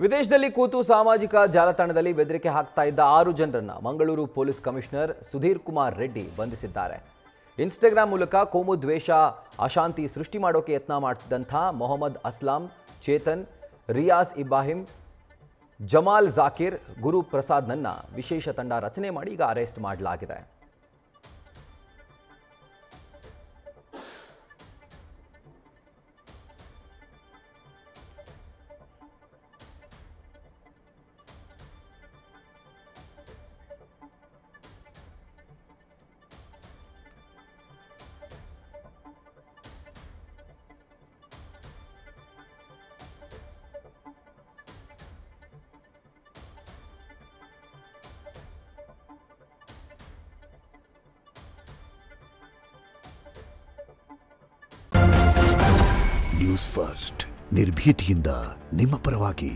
ವಿದೇಶದಲ್ಲಿ ಕೂತು ಸಾಮಾಜಿಕ ಜಾಲತಾಣದಲ್ಲಿ ಬೆದರಿಕೆ ಹಾಕ್ತಾ ಇದ್ದ 6 ಜನರನ್ನು ಮಂಗಳೂರು ಪೊಲೀಸ್ ಕಮಿಷನರ್ ಸುಧೀರ್ ಕುಮಾರ್ ರೆಡ್ಡಿ ಬಂಧಿಸಿದ್ದಾರೆ. ಇನ್ಸ್ಟಾಗ್ರಾಮ್ ಮೂಲಕ ಕೋಮು ದ್ವೇಷ, ಅಶಾಂತಿ ಸೃಷ್ಟಿ ಮಾಡೋಕೆ ಯತ್ನ ಮಾಡುತ್ತಿದ್ದಂಥ ಮೊಹಮ್ಮದ್ ಅಸ್ಲಾಂ, ಚೇತನ್, ರಿಯಾಜ್ ಇಬ್ರಾಹಿಂ, ಜಮಾಲ್ ಜಾಕಿರ್, ಗುರು ಪ್ರಸಾದ್ನನ್ನ ವಿಶೇಷ ತಂಡ ರಚನೆ ಮಾಡಿ ಈಗ ಅರೆಸ್ಟ್ ಮಾಡಲಾಗಿದೆ. ನ್ಯೂಸ್ ಫಸ್ಟ್ ನಿರ್ಭೀತಿಯಿಂದ ನಿಮ್ಮ ಪರವಾಗಿ.